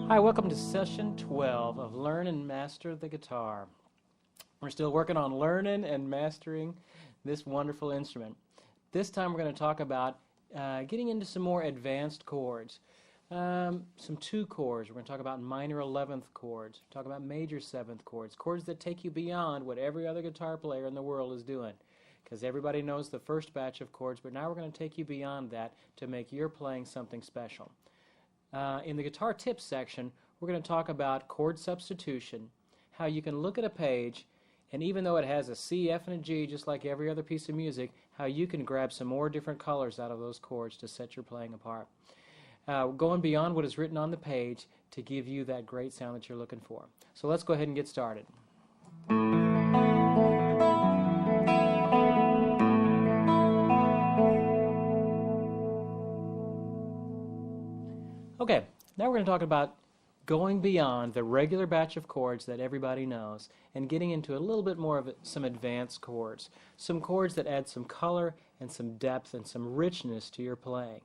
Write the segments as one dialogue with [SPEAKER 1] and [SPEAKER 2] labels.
[SPEAKER 1] Hi, welcome to session 12 of Learn and Master the Guitar. We're still working on learning and mastering this wonderful instrument. This time we're going to talk about getting into some more advanced chords. Some two chords. We're going to talk about minor 11th chords. Talk about major 7th chords. Chords that take you beyond what every other guitar player in the world is doing. Because everybody knows the first batch of chords, but now we're going to take you beyond that to make your playing something special. In the guitar tips section, we're going to talk about chord substitution, how you can look at a page, and even though it has a C, F, and a G, just like every other piece of music, how you can grab some more different colors out of those chords to set your playing apart. Going beyond what is written on the page to give you that great sound that you're looking for. So let's go ahead and get started. Okay, now we're going to talk about going beyond the regular batch of chords that everybody knows and getting into a little bit more of some advanced chords. Some chords that add some color and some depth and some richness to your playing.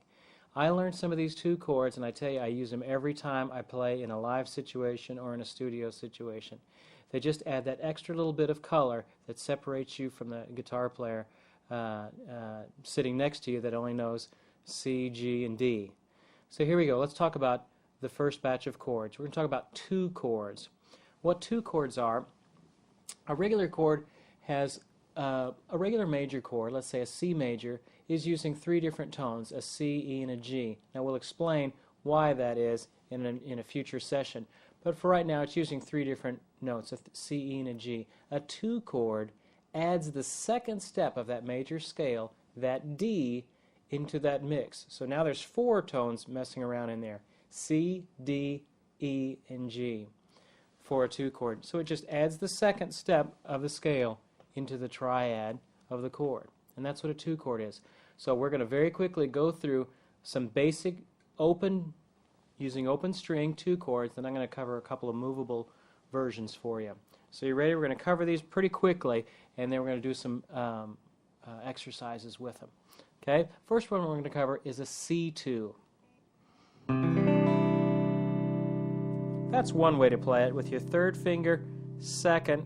[SPEAKER 1] I learned some of these two chords, and I tell you, I use them every time I play in a live situation or in a studio situation. They just add that extra little bit of color that separates you from the guitar player sitting next to you that only knows C, G, and D. So here we go. Let's talk about the first batch of chords. We're going to talk about two chords. What two chords are, a regular chord has a regular major chord, let's say a C major, is using three different tones, a C, E, and a G. Now we'll explain why that is in a future session. But for right now, it's using three different notes, a C, E, and a G. A two chord adds the second step of that major scale, that D, into that mix. So now there's four tones messing around in there. C, D, E, and G for a two chord. So it just adds the second step of the scale into the triad of the chord. And that's what a two chord is. So we're going to very quickly go through some basic using open string two chords, then I'm going to cover a couple of movable versions for you. So you ready? We're going to cover these pretty quickly, and then we're going to do some exercises with them. Okay, first one we're going to cover is a C2. That's one way to play it, with your third finger, second,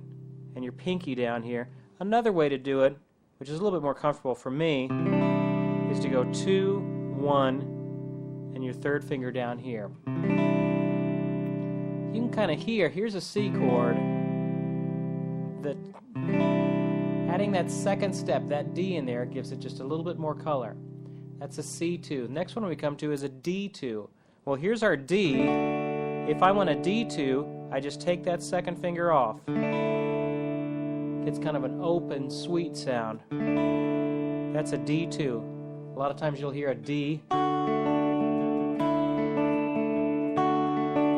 [SPEAKER 1] and your pinky down here. Another way to do it, which is a little bit more comfortable for me, is to go 2, 1, and your third finger down here. You can kind of here's a C chord, that adding that second step, that D in there, gives it just a little bit more color. That's a C2. Next one we come to is a D2. Well, here's our D. If I want a D2, I just take that second finger off. It's kind of an open, sweet sound. That's a D2. A lot of times you'll hear a D.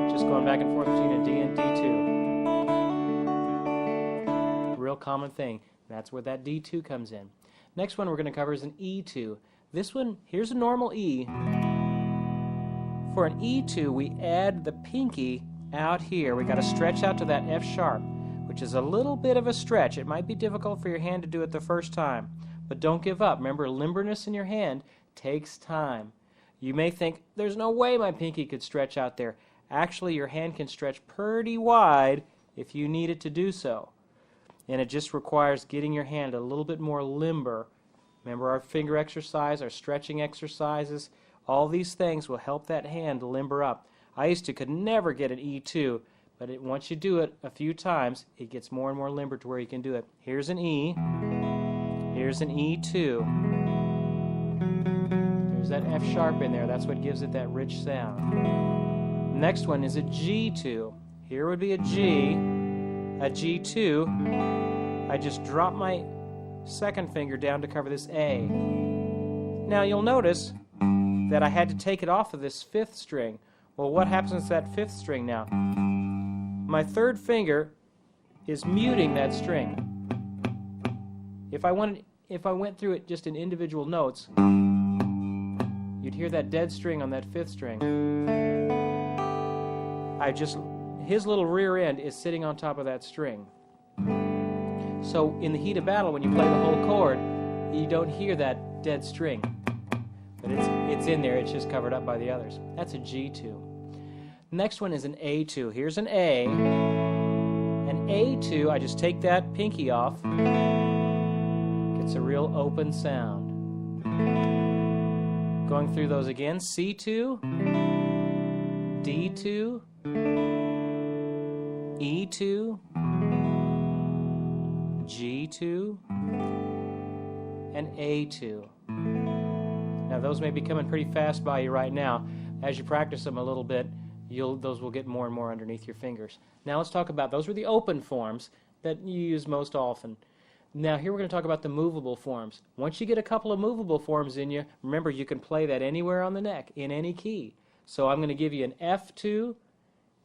[SPEAKER 1] Just going back and forth between a D and D2. Real common thing. That's where that D2 comes in. Next one we're going to cover is an E2. This one, here's a normal E. For an E2, we add the pinky out here. We got to stretch out to that F sharp, which is a little bit of a stretch. It might be difficult for your hand to do it the first time, but don't give up. Remember, limberness in your hand takes time. You may think, there's no way my pinky could stretch out there. Actually, your hand can stretch pretty wide if you need it to do so. And it just requires getting your hand a little bit more limber. Remember our finger exercise, our stretching exercises, all these things will help that hand limber up. I could never get an E2, but once you do it a few times, it gets more and more limber to where you can do it. Here's an E, here's an E2. There's that F sharp in there, that's what gives it that rich sound. Next one is a G2. Here would be a G, a G2. I just drop my second finger down to cover this A. Now you'll notice that I had to take it off of this fifth string. Well, what happens to that fifth string now? My third finger is muting that string. If I went through it just in individual notes, you'd hear that dead string on that fifth string. His little rear end is sitting on top of that string. So in the heat of battle, when you play the whole chord, you don't hear that dead string. But it's in there, it's just covered up by the others. That's a G2. Next one is an A2. Here's an A. An A2, I just take that pinky off. It's a real open sound. Going through those again, C2, D2, E2, G2, and A2. Now those may be coming pretty fast by you right now. As you practice them a little bit, those will get more and more underneath your fingers. Now let's talk about, those were the open forms that you use most often. Now here we're going to talk about the movable forms. Once you get a couple of movable forms in you, remember you can play that anywhere on the neck, in any key. So I'm going to give you an F2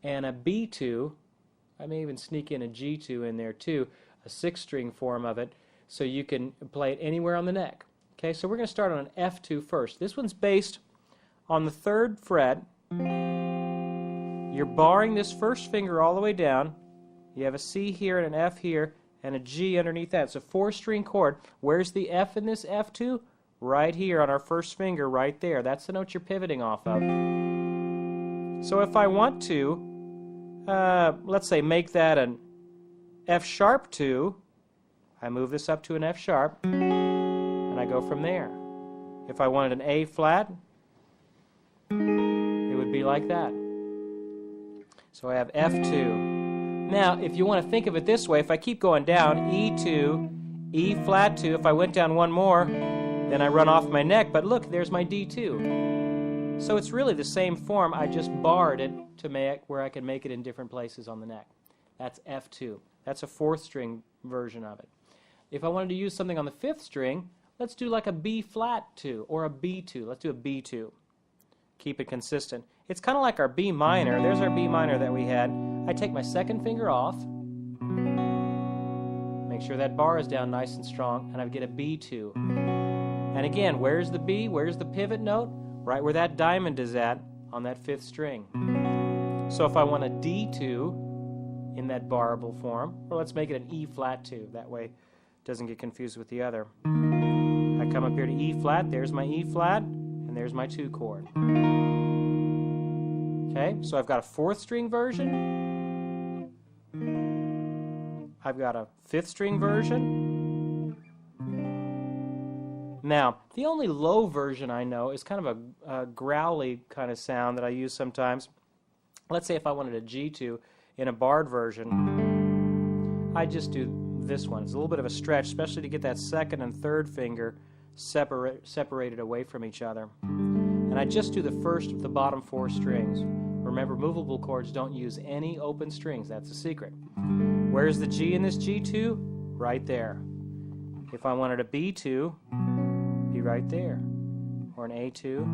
[SPEAKER 1] and a B2. I may even sneak in a G2 in there too, a 6-string form of it, so you can play it anywhere on the neck. Okay, so we're going to start on an F2 first. This one's based on the 3rd fret. You're barring this first finger all the way down. You have a C here and an F here and a G underneath that. It's a 4-string chord. Where's the F in this F2? Right here on our first finger, right there. That's the note you're pivoting off of. So if I want to, let's say make that an F sharp 2, I move this up to an F sharp, and I go from there. If I wanted an A flat, it would be like that. So I have F2. Now, if you want to think of it this way, if I keep going down, E2, E flat 2, if I went down one more, then I run off my neck, but look, there's my D2. So it's really the same form, I just barred it to make where I can make it in different places on the neck. That's F2. That's a 4th string version of it. If I wanted to use something on the 5th string, let's do like a B flat 2 or a B2. Let's do a B2. Keep it consistent. It's kind of like our B minor. There's our B minor that we had. I take my 2nd finger off, make sure that bar is down nice and strong, and I get a B2. And again, where's the B? Where's the pivot note? Right where that diamond is at on that 5th string. So if I want a D2 in that barable form, or let's make it an E flat 2. That way it doesn't get confused with the other. I come up here to E flat. There's my E flat, and there's my 2 chord. Okay, so I've got a 4th string version. I've got a 5th string version. Now, the only low version I know is kind of a growly kind of sound that I use sometimes. Let's say if I wanted a G2 in a barred version, I just do this one. It's a little bit of a stretch, especially to get that 2nd and 3rd finger separated away from each other. And I just do the first of the bottom 4 strings. Remember, movable chords don't use any open strings. That's the secret. Where's the G in this G2? Right there. If I wanted a B2, be right there. Or an A2.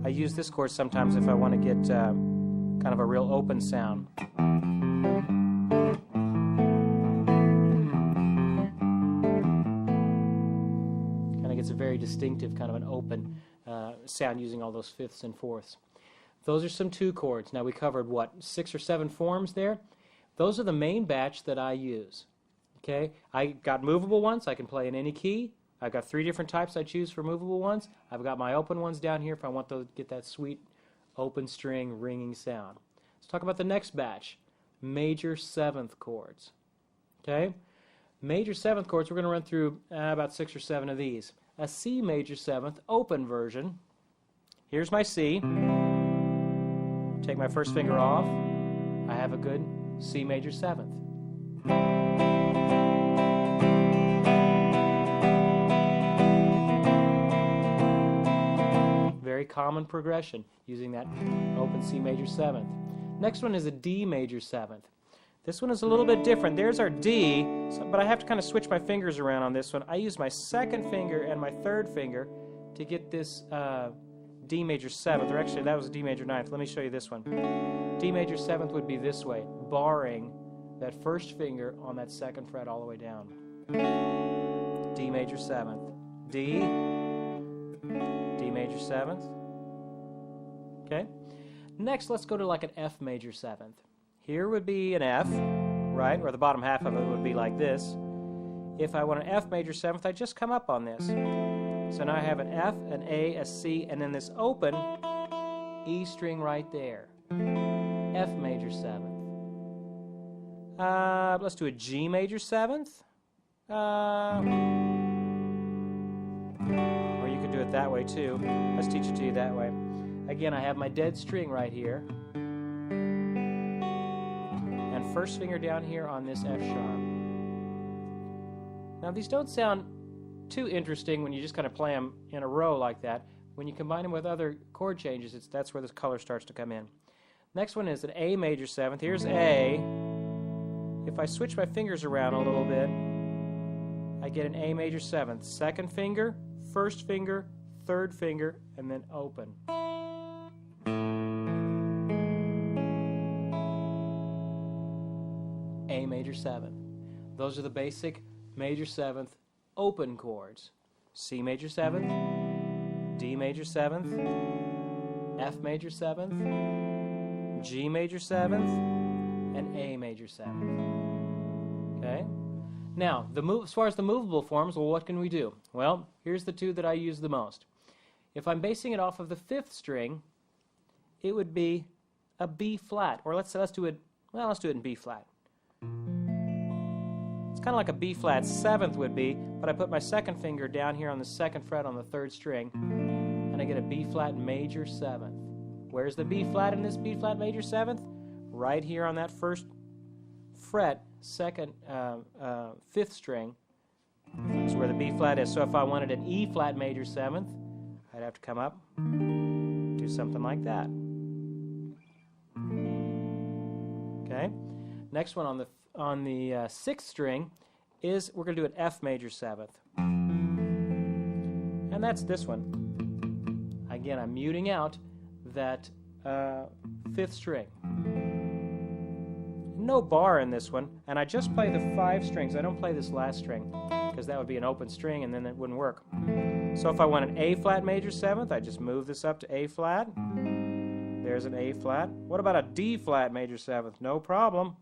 [SPEAKER 1] I use this chord sometimes if I want to get kind of a real open sound. Kind of gets a very distinctive kind of an open sound using all those 5ths and 4ths. Those are some 2 chords. Now we covered, what, 6 or 7 forms there? Those are the main batch that I use. Okay, I got movable ones. I can play in any key. I've got 3 different types I choose for movable ones. I've got my open ones down here if I want to get that sweet open string ringing sound. Let's talk about the next batch, major 7th chords. Okay, major 7th chords, we're going to run through about 6 or 7 of these. A C major 7th open version. Here's my C. Take my first finger off. I have a good C major 7th. Very common progression using that open C major 7th. Next one is a D major 7th. This one is a little bit different. There's our D, but I have to kind of switch my fingers around on this one. I use my 2nd finger and my 3rd finger to get this D major 7th, or actually that was a D major 9th. Let me show you this one. D major 7th would be this way, barring that first finger on that 2nd fret all the way down. D major 7th. D, D major 7th. Okay? Next, let's go to like an F major 7th. Here would be an F, right, or the bottom half of it would be like this. If I want an F major 7th, I just come up on this. So now I have an F, an A, a C, and then this open E string right there. F major 7th. Let's do a G major 7th. Or you could do it that way too. Let's teach it to you that way. Again, I have my dead string right here. And first finger down here on this F sharp. Now these don't sound too interesting when you just kind of play them in a row like that. When you combine them with other chord changes, that's where this color starts to come in. Next one is an A major 7th. Here's A. If I switch my fingers around a little bit, I get an A major 7th. Second finger, first finger, third finger, and then open. A major 7th. Those are the basic major 7th open chords. C major 7th, D major 7th, F major 7th, G major 7th, and A major 7th. Okay? Now, as far as the movable forms, well, what can we do? Well, here's the two that I use the most. If I'm basing it off of the 5th string, it would be a B flat, or let's do it in B flat. It's kind of like a B flat 7th would be, but I put my second finger down here on the 2nd fret on the 3rd string, and I get a B flat major 7th. Where's the B flat in this B flat major 7th? Right here on that 1st fret, 5th string is where the B flat is. So if I wanted an E flat major 7th, I'd have to come up, do something like that. Okay. Next one on the 6th string is we're going to do an F major 7th, and that's this one. Again, I'm muting out that 5th string. No bar in this one, and I just play the 5 strings. I don't play this last string because that would be an open string and then it wouldn't work. So if I want an A flat major 7th, I just move this up to A flat. There's an A flat. What about a D flat major 7th? No problem.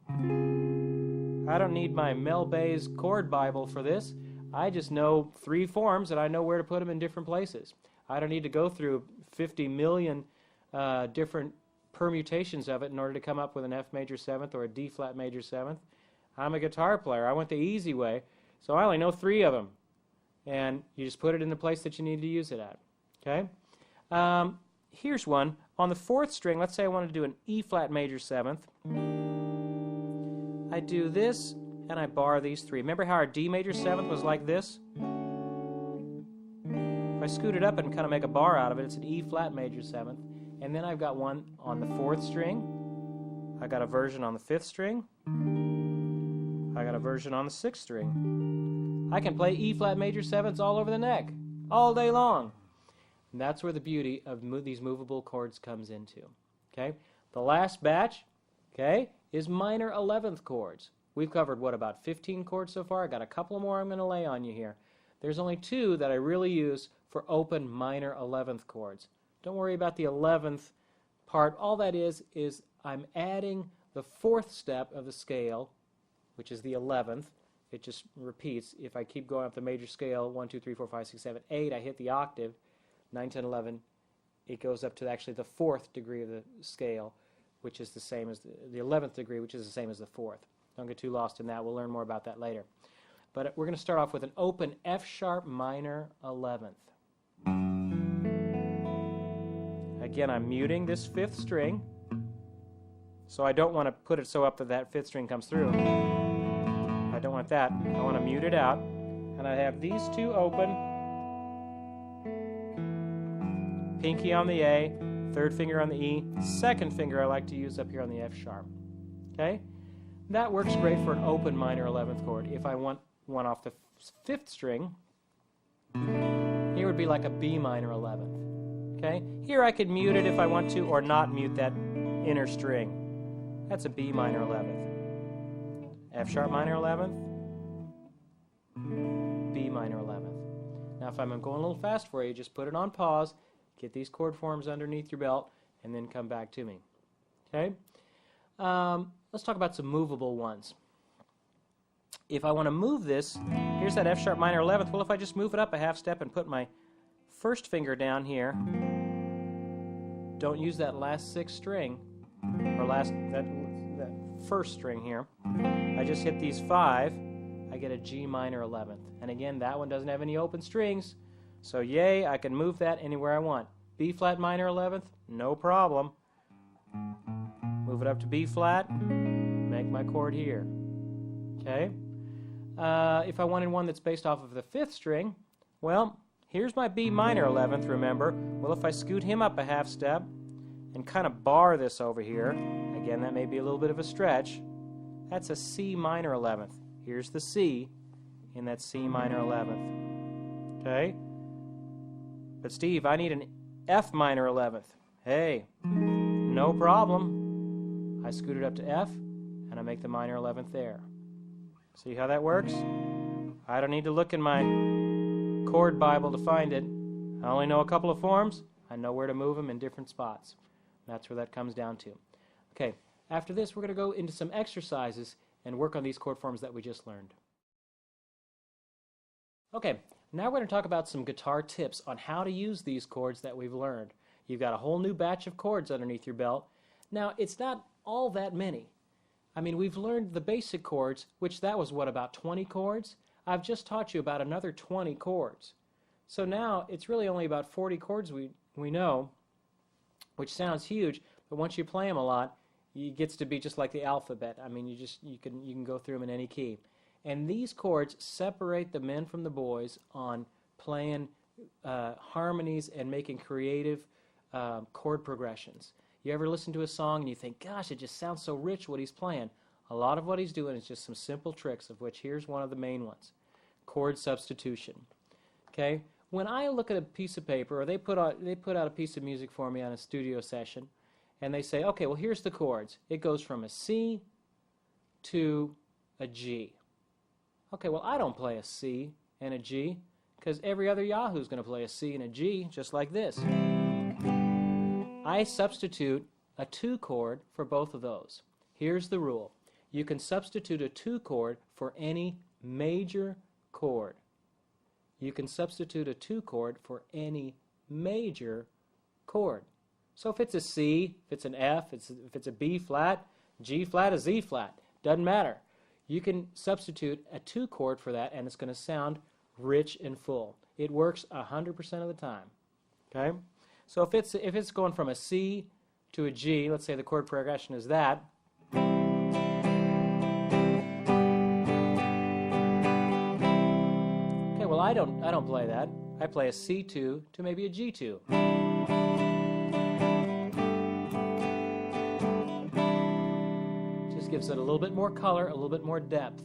[SPEAKER 1] I don't need my Mel Bay's chord Bible for this. I just know 3 forms and I know where to put them in different places. I don't need to go through 50 million different permutations of it in order to come up with an F major 7th or a D flat major 7th. I'm a guitar player. I went the easy way, so I only know 3 of them. And you just put it in the place that you need to use it at. Okay? Here's one. On the 4th string, let's say I wanted to do an E flat major 7th. I do this, and I bar these 3. Remember how our D major 7th was like this? If I scoot it up and kind of make a bar out of it, it's an E flat major 7th. And then I've got one on the 4th string. I got a version on the 5th string. I got a version on the 6th string. I can play E flat major 7ths all over the neck, all day long. And that's where the beauty of these movable chords comes into. Okay? The last batch, okay, is minor 11th chords. We've covered, what, about 15 chords so far? I got a couple more I'm going to lay on you here. There's only 2 that I really use for open minor 11th chords. Don't worry about the 11th part. All that is I'm adding the 4th step of the scale, which is the 11th. It just repeats. If I keep going up the major scale, 1, 2, 3, 4, 5, 6, 7, 8, I hit the octave, 9, 10, 11, it goes up to actually the 4th degree of the scale, which is the same as the 11th degree, which is the same as the 4th. Don't get too lost in that. We'll learn more about that later. But we're going to start off with an open F sharp minor 11th. Again, I'm muting this 5th string, so I don't want to put it so up that that 5th string comes through. I don't want that. I want to mute it out. And I have these 2 open. Pinky on the A, 3rd finger on the E, 2nd finger I like to use up here on the F sharp. Okay? That works great for an open minor 11th chord. If I want one off the 5th string, here would be like a B minor 11th. Okay? Here I could mute it if I want to, or not mute that inner string. That's a B minor 11th. F sharp minor 11th, B minor 11th. Now if I'm going a little fast for you, just put it on pause, get these chord forms underneath your belt, and then come back to me. Okay? Let's talk about some movable ones. If I want to move this, here's that F sharp minor 11th. Well, if I just move it up a half step and put my first finger down here don't use that last 6th string, or that first string here. I just hit these 5, I get a G minor 11th. And again, that one doesn't have any open strings, so yay, I can move that anywhere I want. B flat minor 11th, no problem. Move it up to B flat, make my chord here. Okay? If I wanted one that's based off of the 5th string, well, here's my B minor 11th, remember. Well, if I scoot him up a half step and kind of bar this over here, again, that may be a little bit of a stretch, that's a C minor 11th. Here's the C in that C minor 11th. Okay? But Steve, I need an F minor 11th. Hey, no problem. I scoot it up to F, and I make the minor 11th there. See how that works? I don't need to look in my chord Bible to find it. I only know a couple of forms. I know where to move them in different spots. That's where that comes down to. Okay, after this, we're going to go into some exercises and work on these chord forms that we just learned. Okay, now we're going to talk about some guitar tips on how to use these chords that we've learned. You've got a whole new batch of chords underneath your belt. Now, it's not all that many. I mean, we've learned the basic chords, which that was, what, about 20 chords? I've just taught you about another 20 chords. So now it's really only about 40 chords we know, which sounds huge, but once you play them a lot, it gets to be just like the alphabet. I mean, you can go through them in any key. And these chords separate the men from the boys on playing harmonies and making creative chord progressions. You ever listen to a song and you think, gosh, it just sounds so rich what he's playing? A lot of what he's doing is just some simple tricks, of which here's one of the main ones: chord substitution. Okay? When I look at a piece of paper, or they put out a piece of music for me on a studio session, and they say, okay, well, here's the chords. It goes from a C to a G. Okay, well, I don't play a C and a G, because every other Yahoo's going to play a C and a G just like this. I substitute a 2 chord for both of those. Here's the rule. You can substitute a 2 chord for any major chord. You can substitute a 2 chord for any major chord. So if it's a C, if it's an F, if it's a B flat, G flat, a Z flat, doesn't matter. You can substitute a 2 chord for that, and it's going to sound rich and full. It works 100% of the time. Okay? So if it's going from a C to a G, let's say the chord progression is that. Okay, well, I don't play that. I play a C2 to maybe a G2. Just gives it a little bit more color, a little bit more depth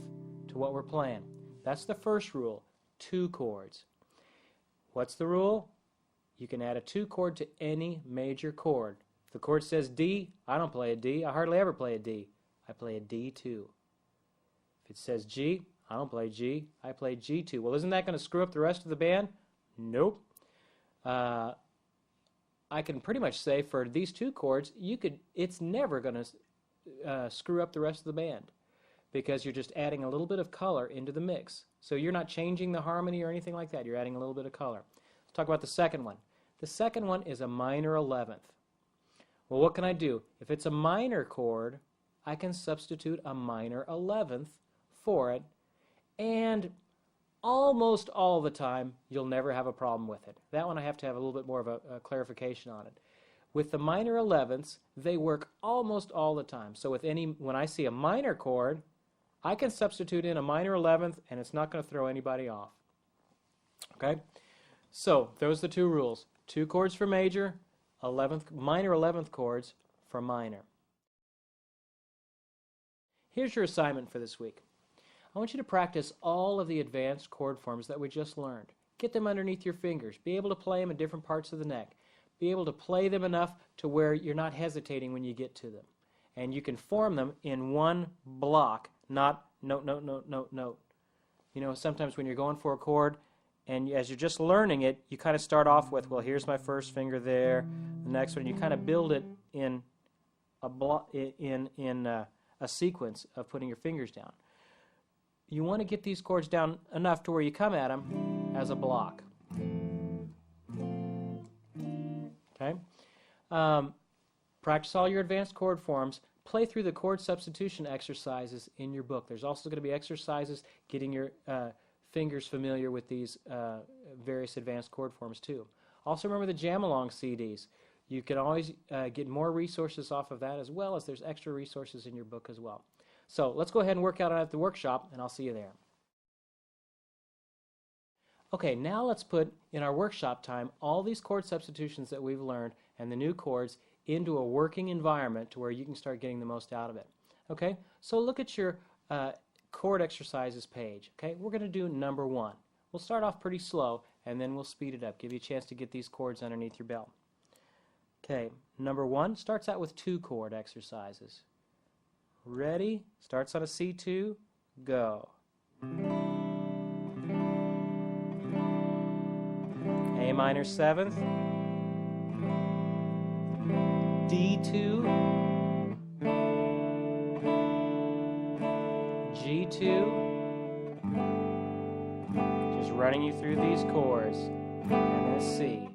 [SPEAKER 1] to what we're playing. That's the first rule, 2 chords. What's the rule? You can add a 2 chord to any major chord. If the chord says D, I don't play a D. I hardly ever play a D. I play a D2. If it says G, I don't play G. I play G2. Well, isn't that going to screw up the rest of the band? Nope. I can pretty much say for these 2 chords, it's never going to screw up the rest of the band, because you're just adding a little bit of color into the mix. So you're not changing the harmony or anything like that. You're adding a little bit of color. Let's talk about the second one. The second one is a minor 11th. Well, what can I do? If it's a minor chord, I can substitute a minor 11th for it, and almost all the time, you'll never have a problem with it. That one I have to have a little bit more of a clarification on it. With the minor 11ths, they work almost all the time. So when I see a minor chord, I can substitute in a minor 11th, and it's not going to throw anybody off. Okay? So those are the 2 rules. 2 chords for major, minor 11th chords for minor. Here's your assignment for this week. I want you to practice all of the advanced chord forms that we just learned. Get them underneath your fingers. Be able to play them in different parts of the neck. Be able to play them enough to where you're not hesitating when you get to them. And you can form them in one block, not note, note, note, note, note. You know, sometimes when you're going for a chord, and as you're just learning it, you kind of start off with, well, here's my first finger there, the next one. You kind of build it in a sequence of putting your fingers down. You want to get these chords down enough to where you come at them as a block. Okay? Practice all your advanced chord forms. Play through the chord substitution exercises in your book. There's also going to be exercises getting your fingers familiar with these various advanced chord forms too. Also remember the Jam-Along CDs. You can always get more resources off of that, as well as there's extra resources in your book as well. So let's go ahead and work out at the workshop, and I'll see you there. Okay, now let's put in our workshop time all these chord substitutions that we've learned and the new chords into a working environment to where you can start getting the most out of it. Okay, so look at your chord exercises page. Okay, we're going to do number 1. We'll start off pretty slow and then we'll speed it up, give you a chance to get these chords underneath your belt. Okay, number 1 starts out with 2 chord exercises. Ready? Starts on a C2, go. A minor 7th, D2, G2, just running you through these chords, and then a C.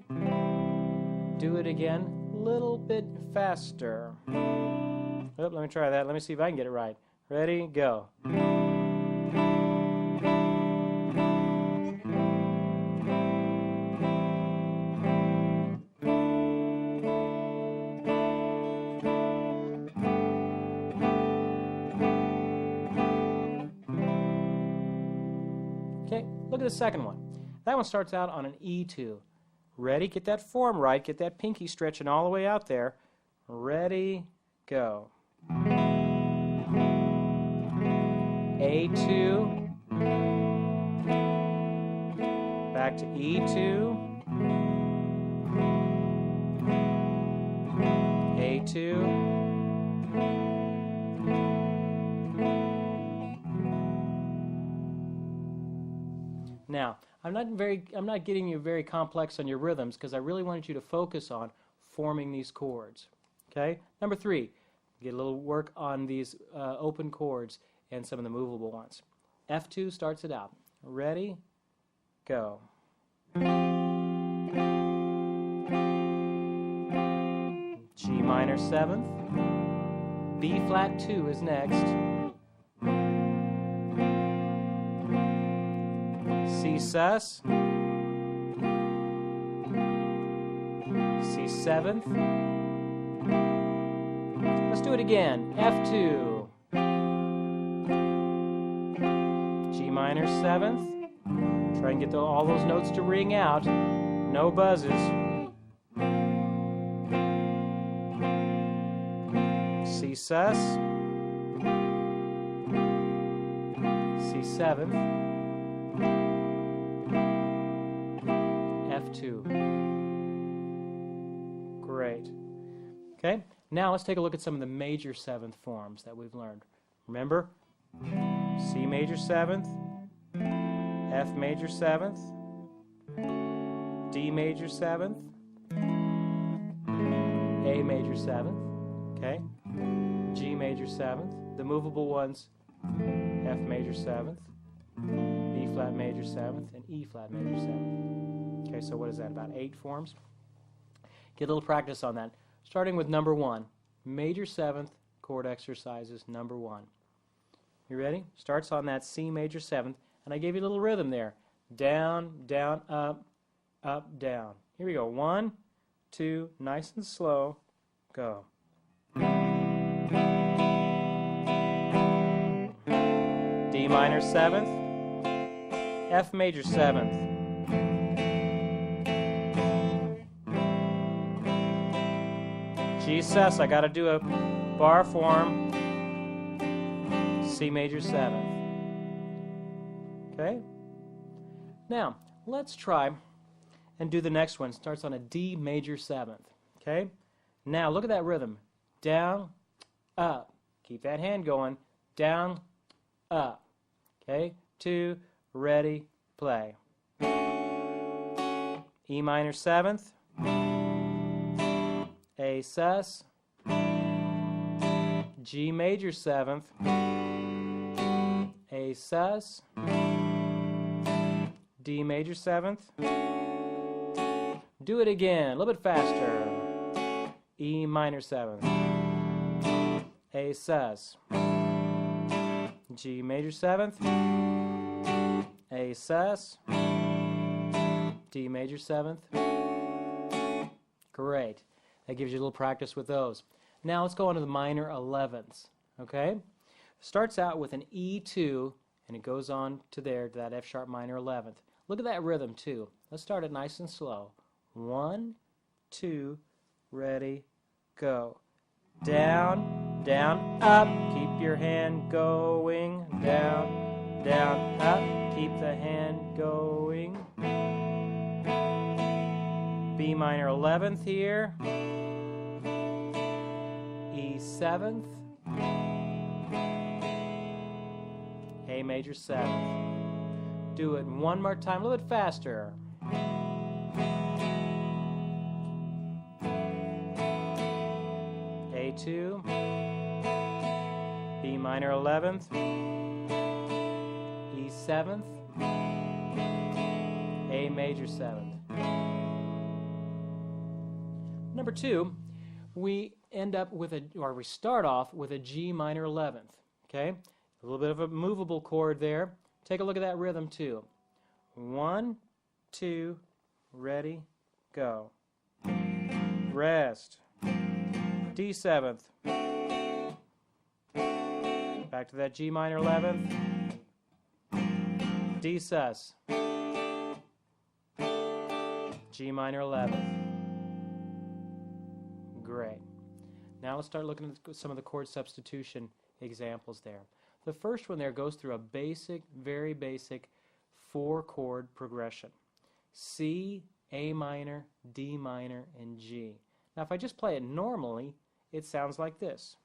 [SPEAKER 1] Do it again, a little bit faster. Oh, let me try that, let me see if I can get it right. Ready, go. Okay, look at the second one. That one starts out on an E2. Ready? Get that form right. Get that pinky stretching all the way out there. Ready? Go. A2. Back to E2. A2. Now, I'm not getting you very complex on your rhythms because I really wanted you to focus on forming these chords. Okay? Number 3, get a little work on these open chords and some of the movable ones. F2 starts it out. Ready? Go. G minor 7th. B flat 2 is next. C sus, C 7th. Let's do it again. F2, G minor 7th. Try and get all those notes to ring out. No buzzes. C sus, C 7th. F2. Great. Okay, now let's take a look at some of the major 7th forms that we've learned. Remember, C major 7th, F major 7th, D major 7th, A major 7th, okay, G major 7th, the movable ones, F major 7th, B flat major 7th, and E flat major 7th. Okay, so what is that, about 8 forms? Get a little practice on that. Starting with number 1, major 7th chord exercises, number 1. You ready? Starts on that C major 7th, and I gave you a little rhythm there. Down, down, up, down. Here we go. 1, 2, nice and slow, go. D minor 7th, F major 7th. G sus, I got to do a bar form, C major 7th. Okay? Now, let's try and do the next one. Starts on a D major 7th. Okay? Now, look at that rhythm. Down, up. Keep that hand going. Down, up. Okay? 2, ready, play. E minor 7th. A sus, G major 7th, A sus, D major 7th. Do it again, a little bit faster. E minor 7th, A sus, G major 7th, A sus, D major 7th. Great. That gives you a little practice with those. Now let's go on to the minor 11ths. Okay? Starts out with an E2 and it goes on to there to that F sharp minor 11th. Look at that rhythm too. Let's start it nice and slow. 1, 2, ready, go. Down, down, up. Keep your hand going. Down, down, up. Keep the hand going. B minor 11th here. E 7th. A major 7th. Do it one more time, a little bit faster. A2, B minor 11th, E 7th, A major 7th. Number 2, we end up with we start off with a G minor 11th. Okay, a little bit of a movable chord there. Take a look at that rhythm too. 1, 2, ready, go. Rest. D 7th. Back to that G minor 11th. D sus. G minor 11th. Great. Now let's start looking at some of the chord substitution examples there. The first one there goes through a basic, very basic 4-chord progression. C, A minor, D minor, and G. Now if I just play it normally, it sounds like this.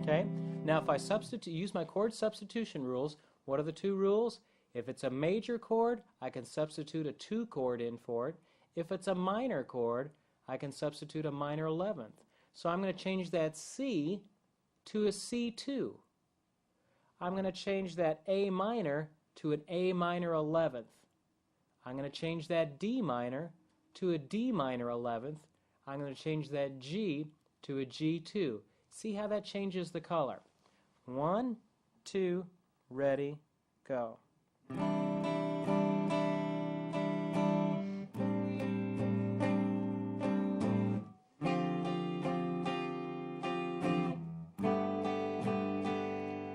[SPEAKER 1] Okay? Now if I use my chord substitution rules, what are the 2 rules? If it's a major chord, I can substitute a 2 chord in for it. If it's a minor chord, I can substitute a minor 11th. So I'm going to change that C to a C2. I'm going to change that A minor to an A minor 11th. I'm going to change that D minor to a D minor 11th. I'm going to change that G to a G2. See how that changes the color. 1, 2, ready, go.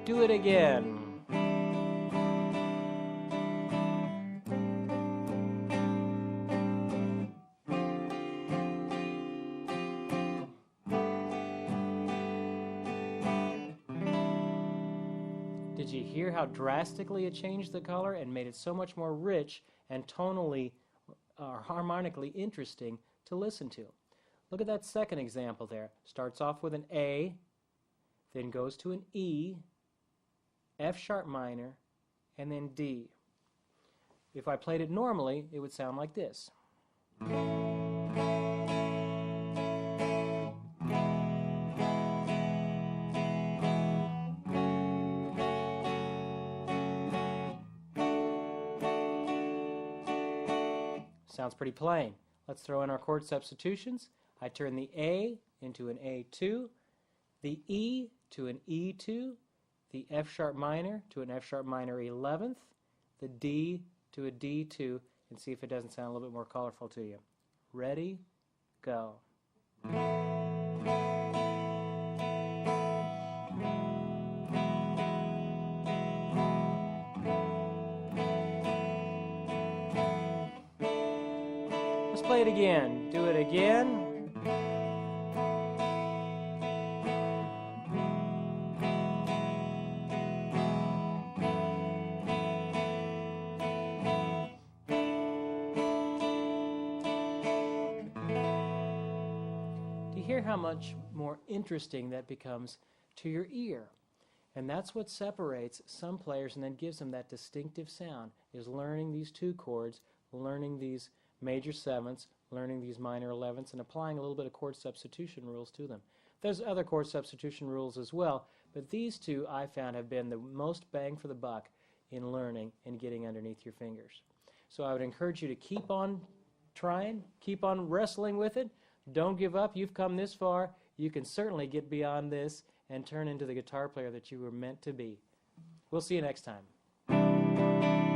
[SPEAKER 1] Do it again. Did you hear how drastically it changed the color and made it so much more rich and tonally or harmonically interesting to listen to? Look at that second example there. Starts off with an A, then goes to an E, F sharp minor, and then D. If I played it normally, it would sound like this. Sounds pretty plain. Let's throw in our chord substitutions. I turn the A into an A2, the E to an E2, the F sharp minor to an F sharp minor 11th, the D to a D2, and see if it doesn't sound a little bit more colorful to you. Ready, go. Let's play it again. Do it again. Hear how much more interesting that becomes to your ear. And that's what separates some players and then gives them that distinctive sound, is learning these 2 chords, learning these major 7ths, learning these minor 11ths and applying a little bit of chord substitution rules to them. There's other chord substitution rules as well, but these two I found have been the most bang for the buck in learning and getting underneath your fingers. So I would encourage you to keep on trying, keep on wrestling with it. Don't give up. You've come this far. You can certainly get beyond this and turn into the guitar player that you were meant to be. We'll see you next time.